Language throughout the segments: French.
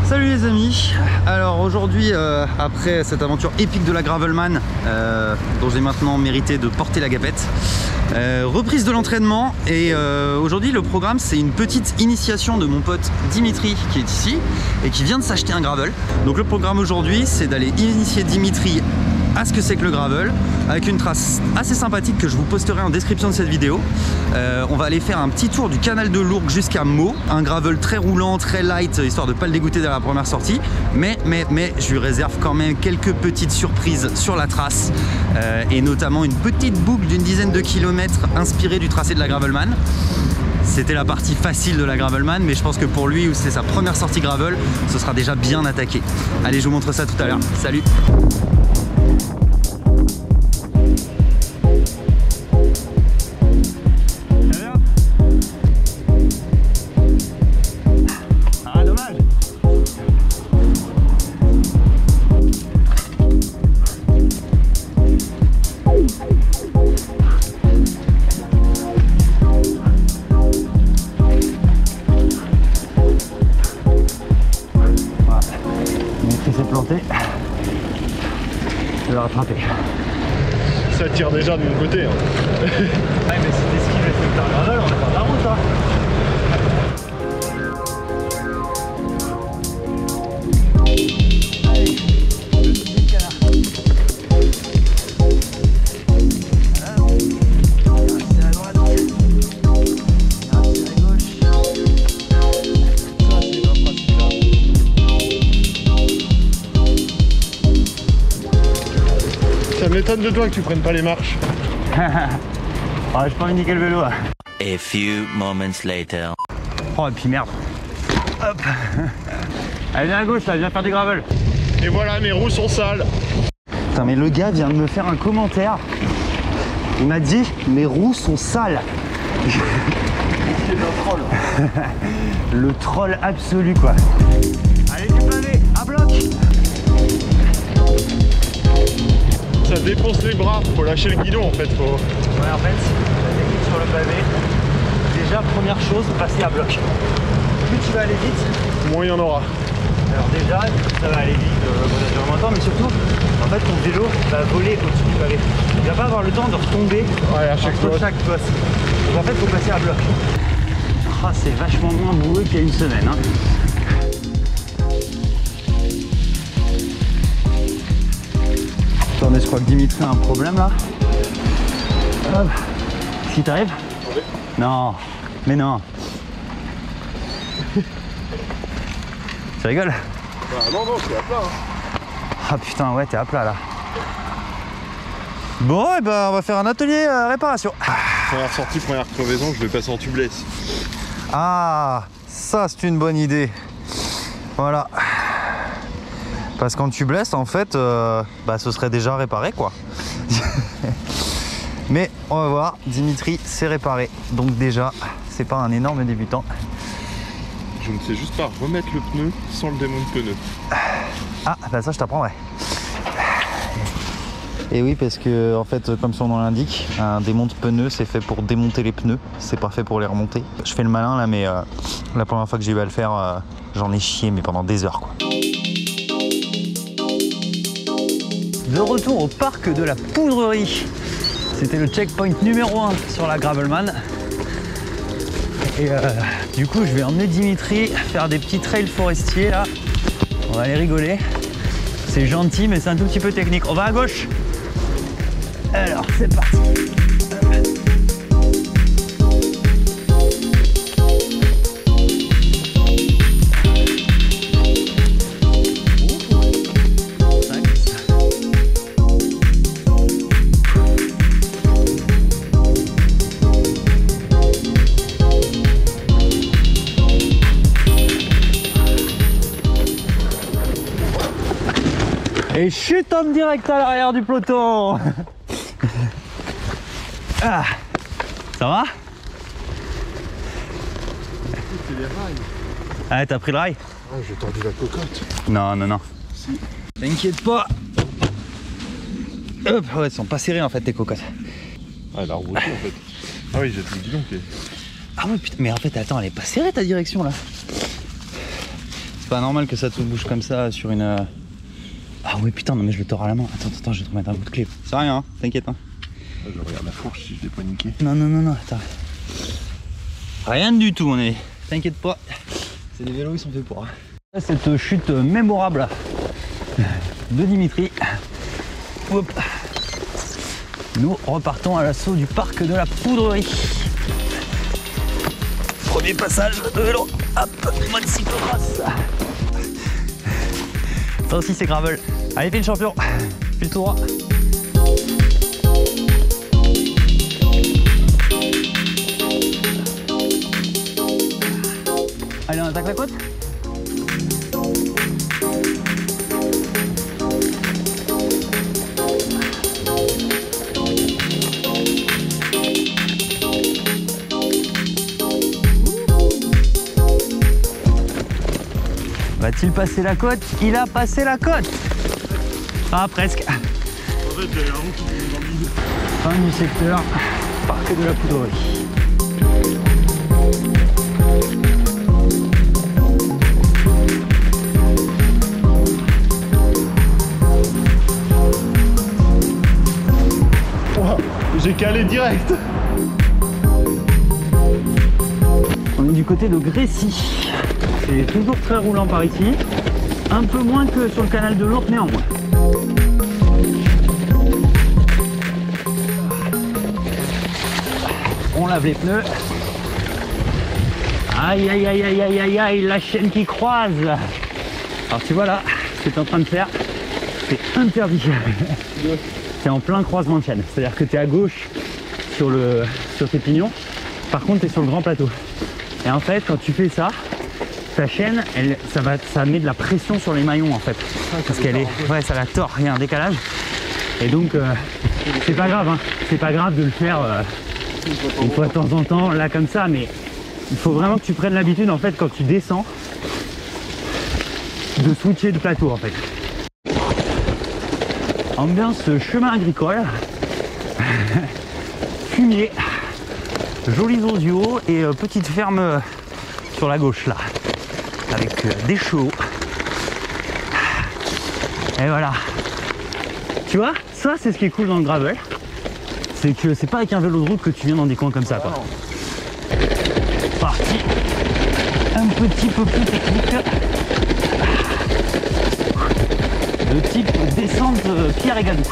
Salut les amis. Alors aujourd'hui, après cette aventure épique de la Gravelman, dont j'ai maintenant mérité de porter la gapette, reprise de l'entraînement. Et aujourd'hui le programme, c'est une petite initiation de mon pote Dimitri qui est ici et qui vient de s'acheter un gravel. Donc le programme aujourd'hui, c'est d'aller initier Dimitri à ce que c'est que le gravel, avec une trace assez sympathique que je vous posterai en description de cette vidéo. On va aller faire un petit tour du canal de l'Ourcq jusqu'à Meaux, un gravel très roulant, très light, histoire de ne pas le dégoûter dès la première sortie, mais je lui réserve quand même quelques petites surprises sur la trace, et notamment une petite boucle d'une dizaine de kilomètres inspirée du tracé de la Gravelman. C'était la partie facile de la Gravelman, mais je pense que pour lui, où c'est sa première sortie gravel, ce sera déjà bien attaqué. Allez, je vous montre ça tout à l'heure. Salut! Je vais rattraper. Ça tire déjà de mon côté. Hein. Ouais, mais si t'esquives les secteurs gravel, on est pas de la route là. Allez, le petit canard. C'est à droite. C'est à gauche. Ça, c'est la pratique là. Ça m'étonne de toi que tu prennes pas les marches. Ouais, j'ai pas envie de niquer le vélo là. A few moments later. Oh et puis merde. Hop. Allez, viens à gauche là, viens faire du gravel. Et voilà, mes roues sont sales. Putain, mais le gars vient de me faire un commentaire. Il m'a dit mes roues sont sales. C'est un troll. Le troll absolu quoi. Allez, du pavé, à bloc. Ça défonce les bras, faut lâcher le guidon en fait. Faut... Ouais, en fait, la technique sur le pavé, déjà première chose, passer à bloc. Plus tu vas aller vite, moins il y en aura. alors déjà, ça va aller vite, naturellement, mais surtout, en fait, ton vélo va voler au-dessus du pavé. Il va pas avoir le temps de retomber Ouais, à chaque fois. chaque tosse. Donc en fait, il faut passer à bloc. Ah, c'est vachement moins boueux qu'il y a une semaine. Hein. Attendez, je crois que Dimitri a un problème là. Hop. Si t'arrives? Oui. Non, mais non. Tu rigoles? Bah non, non, c'est à plat. Hein. Ah putain, ouais, t'es à plat là. Bon, et ben on va faire un atelier réparation. Première sortie, première crevaison, je vais passer en tubeless. Ah, ça c'est une bonne idée. Voilà. Parce qu'en tubeless, en fait, ce serait déjà réparé quoi. Mais on va voir, Dimitri s'est réparé. Donc déjà, c'est pas un énorme débutant. Je ne sais juste pas remettre le pneu sans le démonte pneu. Ah, bah ça je t'apprendrai. Et oui, parce que en fait, comme son nom l'indique, un démonte pneu c'est fait pour démonter les pneus, c'est pas fait pour les remonter. Je fais le malin là, mais la première fois que j'ai eu à le faire, j'en ai chié, mais pendant des heures quoi. De retour au parc de la Poudrerie. C'était le checkpoint numéro 1 sur la Gravelman. Et du coup, je vais emmener Dimitri faire des petits trails forestiers là. On va aller rigoler. C'est gentil, mais c'est un tout petit peu technique. On va à gauche. Alors, c'est parti. Et chute en direct à l'arrière du peloton. Ah, ça va? C'est les rails. Ah, t'as pris le rail? Ah, j'ai tordu la cocotte. Non, non, non. Si. T'inquiète pas. Hop, ouais, elles sont pas serrées en fait tes cocottes. Ah, elle a reboté en fait. Ah oui, j'ai tout le guidon qui est... Ah ouais, putain, mais en fait, attends, elle est pas serrée ta direction là. C'est pas normal que ça te bouge comme ça sur une... Ah oui putain, non mais je le tords à la main. Attends, je vais te remettre un bout de clé. C'est rien, hein, t'inquiète. Hein. Je regarde la fourche si je l'ai pas niqué. Non, attends. Rien du tout, on est... T'inquiète pas. C'est des vélos, ils sont faits pour. Cette chute mémorable de Dimitri. Hop. Nous repartons à l'assaut du parc de la Poudrerie. Premier passage de vélo. Hop, mode cyclocross. Ça aussi c'est gravel. Allez, file champion. File tout droit. Allez, on attaque la côte. Va-t-il passer la côte? Il a passé la côte. Ah, presque. En fait, il y a un route qui est dans le vide. Fin du secteur, parc de la Poudrerie. Oh, j'ai calé direct. On est du côté de Grécy. C'est toujours très roulant par ici. Un peu moins que sur le canal de l'Ourcq, néanmoins. On lave les pneus. Aïe, aïe, aïe, aïe, aïe, aïe, aïe, la chaîne qui croise. Alors tu vois là, ce que tu es en train de faire, c'est interdit. C'est en plein croisement de chaîne. C'est-à-dire que tu es à gauche sur tes pignons. Par contre, tu es sur le grand plateau. Et en fait, quand tu fais ça, ta chaîne, ça met de la pression sur les maillons en fait. Parce qu'elle est... Ouais, ça la tord, il y a un décalage. Et donc, c'est pas grave, hein. C'est pas grave de le faire une fois de temps en temps, là comme ça, mais il faut vraiment que tu prennes l'habitude en fait quand tu descends de switcher de plateau en fait. Ambiance chemin agricole, fumier, jolis osios et petite ferme sur la gauche là, avec des chevaux. Et voilà. Tu vois, ça c'est ce qui est cool dans le gravel. C'est que c'est pas avec un vélo de route que tu viens dans des coins comme ça quoi. Parti un petit peu plus technique de type descente Pierre et Gadou.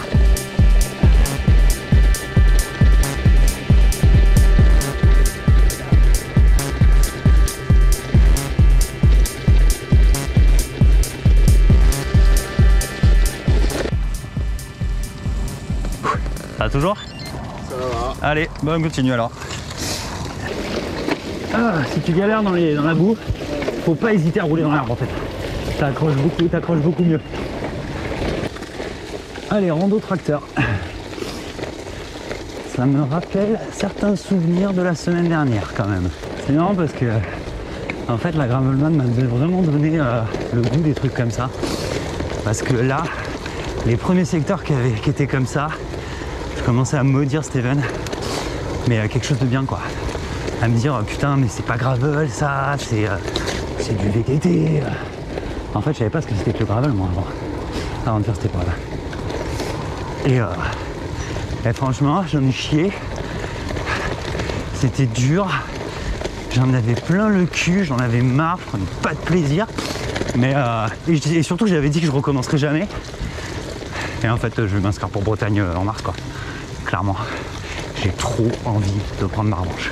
Ça va toujours? Ça va. Allez, bon, on continue alors. Ah, si tu galères dans la boue, faut pas hésiter à rouler dans l'arbre en fait. T'accroches beaucoup mieux. Allez, rando tracteur. Ça me rappelle certains souvenirs de la semaine dernière quand même. C'est marrant parce que en fait la Gravelman m'a vraiment donné le goût des trucs comme ça. Parce que là, les premiers secteurs qui étaient comme ça, je commençais à me maudire Steven. Mais quelque chose de bien quoi. À me dire putain mais c'est pas gravel ça, c'est du VTT. En fait je savais pas ce que c'était que le gravel moi avant de faire cette épreuve. Et franchement j'en ai chié. C'était dur. J'en avais plein le cul, j'en avais marre, je prenais pas de plaisir. Mais et surtout j'avais dit que je recommencerais jamais. Et en fait je vais m'inscrire pour Bretagne en mars quoi. Clairement. J'ai trop envie de prendre ma revanche.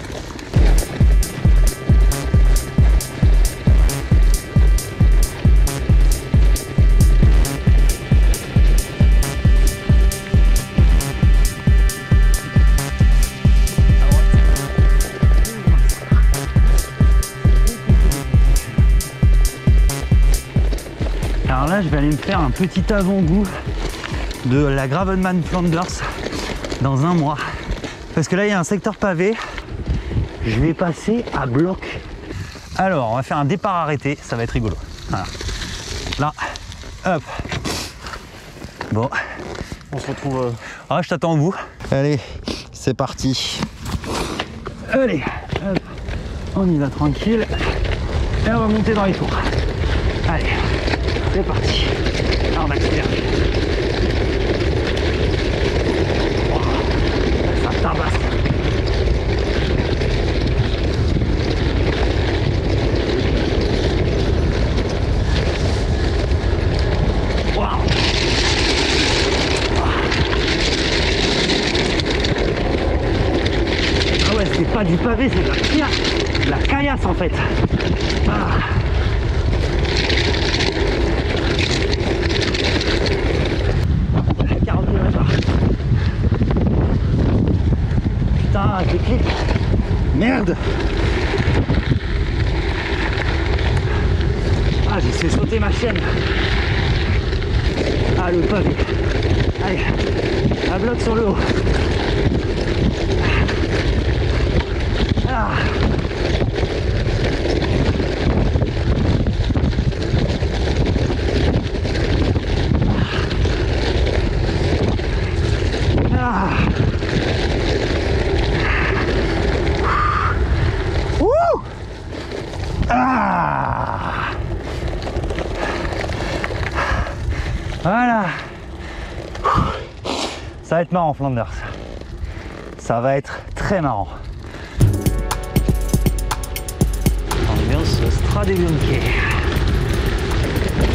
Alors là, je vais aller me faire un petit avant-goût de la Gravelman Flanders dans un mois. Parce que là, il y a un secteur pavé. Je vais passer à bloc. Alors, on va faire un départ arrêté. Ça va être rigolo. Voilà. Là, hop. Bon. On se retrouve... Ah, je t'attends au bout. Allez, c'est parti. Allez, hop. On y va tranquille. Et on va monter dans les tours. Allez, c'est parti. Là, on accélère. Wow, ça tabasse. Wow. Ah ouais, c'est pas du pavé, c'est de la caillasse en fait. Ah. 40 km/h. Putain, je clique. Merde. Ah, j'ai fait sauter ma chaîne. Ah, le pavé. Allez, un bloc sur le haut. Ah. Ah. Ouh. Ah. Voilà. Ça va être marrant, Flanders. Ça va être très marrant. Ambiance Strade Bianche.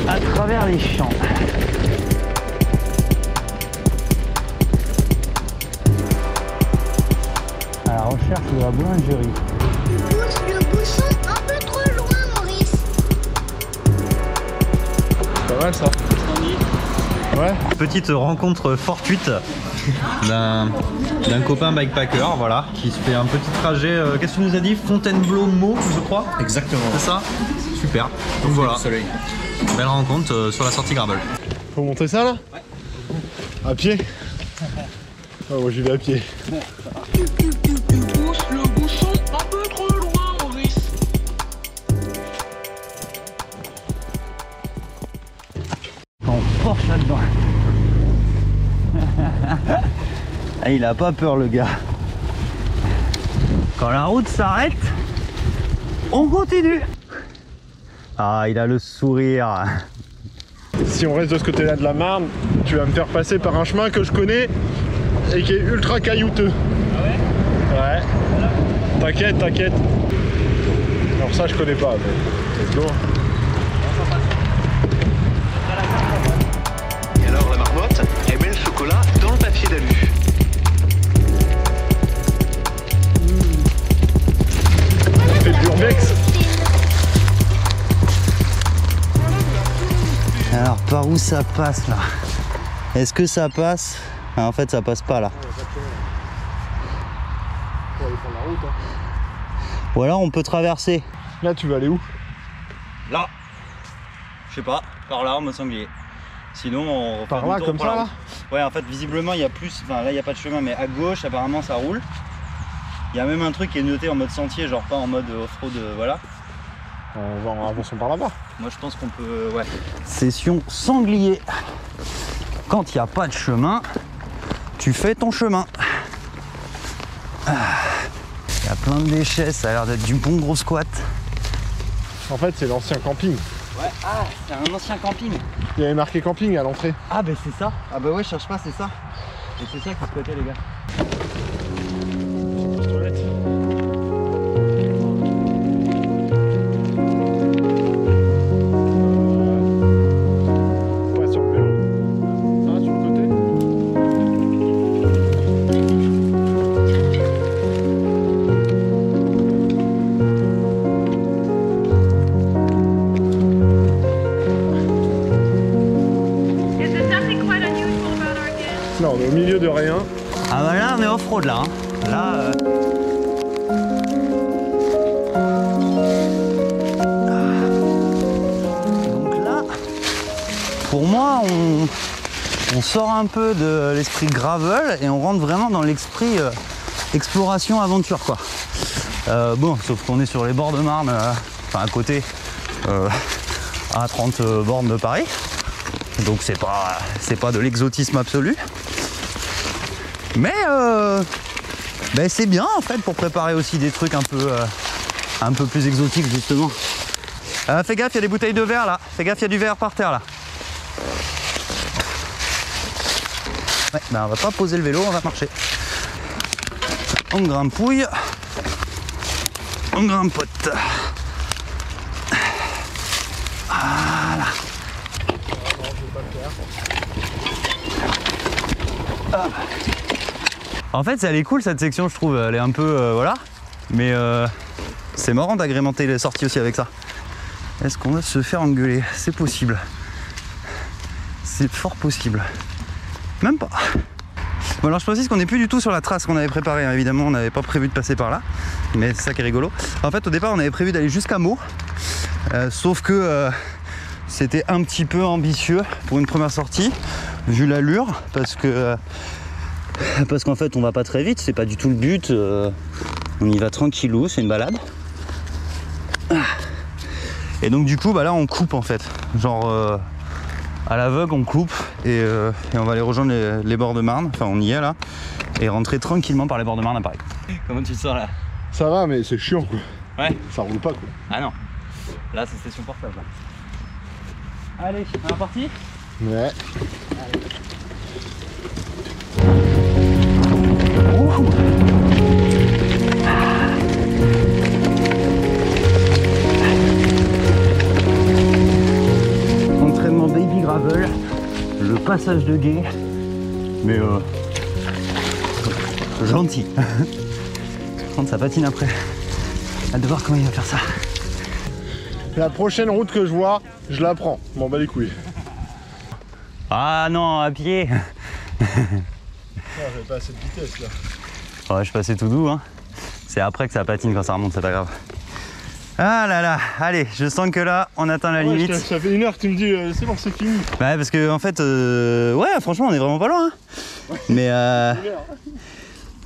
À travers les champs. À la recherche de la boulangerie. Tu pousses le bouchon un peu trop loin, Maurice. Pas mal ça. Ouais. Petite rencontre fortuite d'un copain bikepacker, voilà, qui se fait un petit trajet. Qu'est-ce que tu nous as dit? Fontainebleau-Meaux, je crois. Exactement. C'est ça? Super. Donc voilà. Soleil. Belle rencontre sur la sortie gravel. Faut monter ça là? Ouais. À pied? Ah, moi j'y vais à pied. Tu pousses le bouchon un peu trop loin, Maurice. On Porsche là-dedans. Ah, il a pas peur le gars. Quand la route s'arrête, on continue. Ah, il a le sourire. Si on reste de ce côté-là de la Marne, tu vas me faire passer par un chemin que je connais et qui est ultra caillouteux. Ah ouais? Ouais. T'inquiète, t'inquiète. Alors ça je connais pas, mais let's go. Et alors la marmotte, elle met le chocolat dans le papier d'alu. C'est de l'urbex. Alors par où ça passe là? Est-ce que ça passe? Ah, en fait ça passe pas là. Ou alors on peut traverser. Là tu vas aller où? Là. Je sais pas, par là en mode sanglier. Sinon on refait Par là, comme ça là? Ouais, en fait visiblement il y a plus, enfin là il n'y a pas de chemin, mais à gauche apparemment ça roule. Il y a même un truc qui est noté en mode sentier, genre pas en mode off-road, voilà. On va en avançant par là-bas. Moi je pense qu'on peut, ouais. Session sanglier. Quand il n'y a pas de chemin, tu fais ton chemin. Il y a plein de déchets, ça a l'air d'être du bon gros squat. En fait c'est l'ancien camping. Ouais, ah, c'est un ancien camping. Il y avait marqué camping à l'entrée. Ah bah c'est ça. Ah bah ouais, je cherche pas, c'est ça. Et c'est ça qui se pétait les gars. Ouais, sur le vélo. Ah, sur le côté. Is there something quite unusual about our kids? Là on est au milieu de rien. Ah bah là on est off-road là. Hein. Là. Donc là, pour moi, on sort un peu de l'esprit gravel et on rentre vraiment dans l'esprit exploration, aventure quoi. Bon, sauf qu'on est sur les bords de Marne, enfin à côté, à 30 bornes de Paris. Donc c'est pas de l'exotisme absolu. Mais ben c'est bien en fait pour préparer aussi des trucs un peu plus exotiques justement. Fais gaffe, il y a des bouteilles de verre là. Fais gaffe, il y a du verre par terre là. Ouais, ben on va pas poser le vélo, on va marcher. On grimpouille. On grimpote. Voilà. Ah. En fait, elle est cool cette section, je trouve. Elle est un peu voilà. Mais c'est marrant d'agrémenter les sorties aussi avec ça. Est-ce qu'on va se faire engueuler? C'est possible. C'est fort possible. Même pas. Bon alors je précise qu'on n'est plus du tout sur la trace qu'on avait préparée, hein. Évidemment on n'avait pas prévu de passer par là, mais c'est ça qui est rigolo. En fait au départ on avait prévu d'aller jusqu'à Meaux, sauf que c'était un petit peu ambitieux pour une première sortie, vu l'allure, parce qu'en fait on va pas très vite, c'est pas du tout le but, on y va tranquillou, c'est une balade. Et donc du coup bah là on coupe en fait, genre à l'aveugle on coupe et on va aller rejoindre les bords de Marne, enfin on y est là, et rentrer tranquillement par les bords de Marne à Paris. Comment tu te sens là? Ça va, mais c'est chiant quoi. Ouais. Ça roule pas quoi. Ah non, là c'est station portable là. Allez, on est parti? Ouais. Entraînement baby gravel, le passage de guet, mais gentil. Par contre ça patine après. Hâte de voir comment il va faire ça. La prochaine route que je vois, je la prends. Je m'en bats les couilles. Ah non, à pied. J'avais pas assez de vitesse là. Ouais, je passais tout doux, hein. C'est après que ça patine quand ça remonte, c'est pas grave. Ah là là, allez, je sens que là, on atteint la limite. Ça fait 1 heure que tu me dis, c'est bon, c'est fini. Bah parce que en fait, ouais, franchement, on est vraiment pas loin. Hein. Ouais. Mais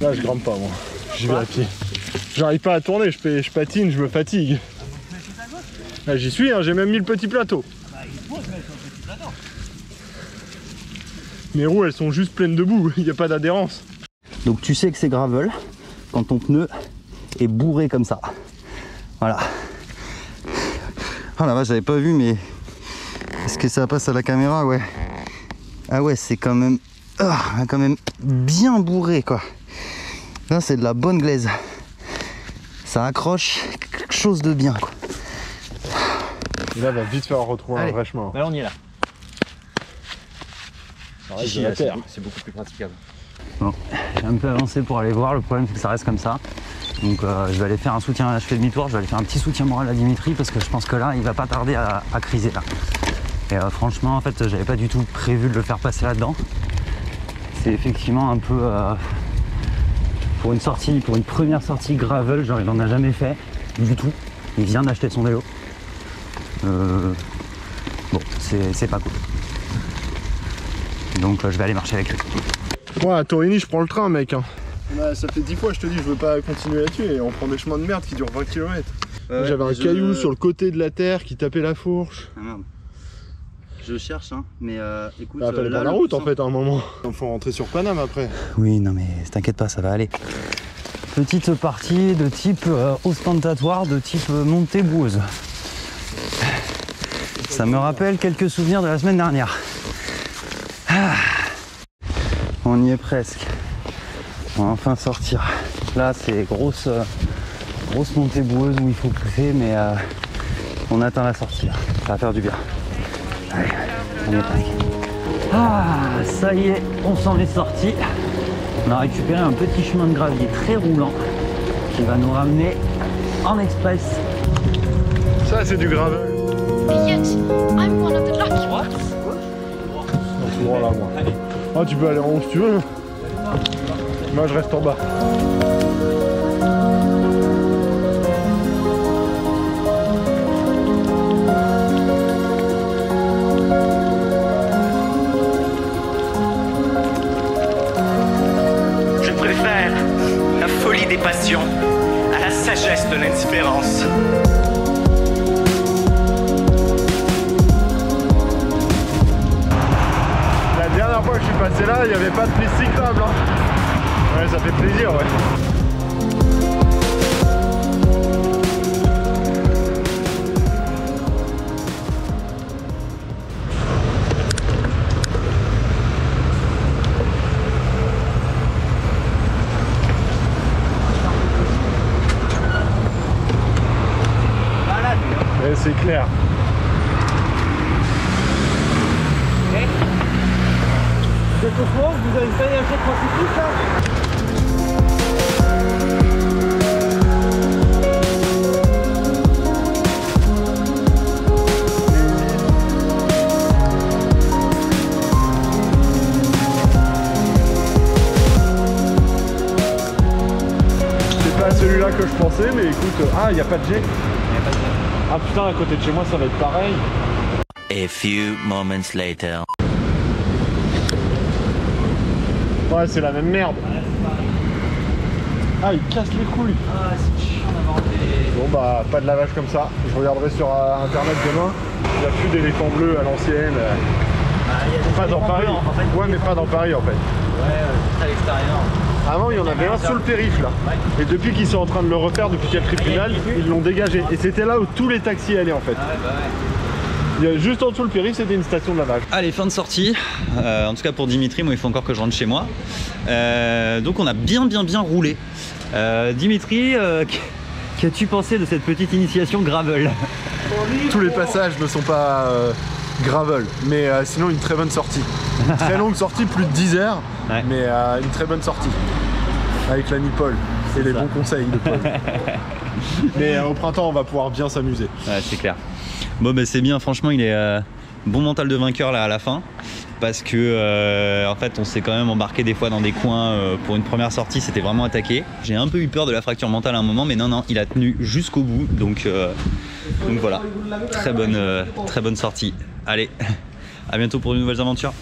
Là, je grimpe pas, moi. J'y vais à pied. J'arrive pas à tourner, je patine, je me fatigue. Là, j'y suis, hein, j'ai même mis le petit plateau. Bah, il faut se mettre sur le petit plateau. Mes roues, elles sont juste pleines de boue, il n'y a pas d'adhérence. Donc tu sais que c'est gravel quand ton pneu est bourré comme ça. Voilà. Oh la vache, j'avais pas vu, mais est-ce que ça passe à la caméra? Ouais. Ah ouais, c'est quand même bien bourré quoi. Là c'est de la bonne glaise. Ça accroche quelque chose de bien quoi. Et là, va vite faire retrouver un vrai chemin. Là on y est là. C'est beaucoup plus praticable. Bon, j'ai un peu avancé pour aller voir, le problème c'est que ça reste comme ça. Donc je vais aller faire un soutien, je fais demi-tour, je vais aller faire un petit soutien moral à Dimitri parce que je pense que là il va pas tarder à criser là. Et franchement en fait j'avais pas du tout prévu de le faire passer là-dedans. C'est effectivement un peu pour une sortie, pour une première sortie gravel, genre il en a jamais fait du tout. Il vient d'acheter son vélo. Bon, c'est pas cool. Donc je vais aller marcher avec lui. Ouais, à Torini, je prends le train, mec. Hein. Bah, ça fait 10 fois, je te dis, je veux pas continuer là-dessus et on prend des chemins de merde qui durent 20 km. J'avais un caillou sur le côté de la terre qui tapait la fourche. Ah merde. Je cherche, hein, mais écoute. Bah, fallait prendre la route en fait à un moment. Il faut rentrer sur Paname après. Oui, non, mais t'inquiète pas, ça va aller. Petite partie de type ostentatoire, de type montée boueuse. Ça me rappelle quelques souvenirs de la semaine dernière. Ah. On y est presque. On va enfin sortir. Là, c'est grosse montée boueuse où il faut pousser, mais on atteint la sortie. Là. Ça va faire du bien. Allez, on y est presque. Ah, ça y est, on s'en est sorti. On a récupéré un petit chemin de gravier très roulant qui va nous ramener en express. Ça, c'est du gravel. Yet, I'm one of the lucky ones. Dans ce droit là, moi. Ah, tu peux aller en haut si tu veux. Moi, je reste en bas. Je préfère la folie des passions à la sagesse de l'indifférence. La dernière fois que je suis passé là, il n'y avait pas de piste cyclable. Hein. Ouais, ça fait plaisir, ouais. clair. Vous êtes au courant que vous avez failli acheter 3 cyclistes là? C'est pas celui-là que je pensais, mais écoute, ah, il n'y a pas de jet. Ah putain, à côté de chez moi, ça va être pareil. A few moments later. Ouais, c'est la même merde. Ah, il casse les couilles. Ah, c'est chiant d'avoir des... Bon bah, pas de lavage comme ça. Je regarderai sur internet demain. Il n'y a plus d'éléphants bleus à l'ancienne. Pas dans Paris. En fait. Ouais, mais pas dans Paris en fait. Ouais, à l'extérieur. Avant, il y en avait un sur le périph' là. Et depuis qu'ils sont en train de le refaire, depuis qu'il y a le tribunal, ils l'ont dégagé. Et c'était là où tous les taxis allaient en fait. Ah ouais, bah ouais. Il y a juste en dessous le périph', c'était une station de lavage. Allez, fin de sortie. En tout cas pour Dimitri, moi il faut encore que je rentre chez moi. Donc on a bien roulé. Dimitri, qu'as-tu pensé de cette petite initiation gravel? Tous les passages ne sont pas gravel, mais sinon une très bonne sortie. Une très longue sortie, plus de 10 heures, Ouais. mais une très bonne sortie. Avec l'ami Paul et les ça. bons conseils de Paul. Mais au printemps, on va pouvoir bien s'amuser. Ouais, c'est clair. Bon bah c'est bien, franchement il est bon mental de vainqueur là à la fin. Parce que en fait on s'est quand même embarqué des fois dans des coins pour une première sortie, c'était vraiment attaqué. J'ai un peu eu peur de la fracture mentale à un moment, mais non, il a tenu jusqu'au bout. Donc voilà, très bonne sortie. Allez, à bientôt pour de nouvelles aventures.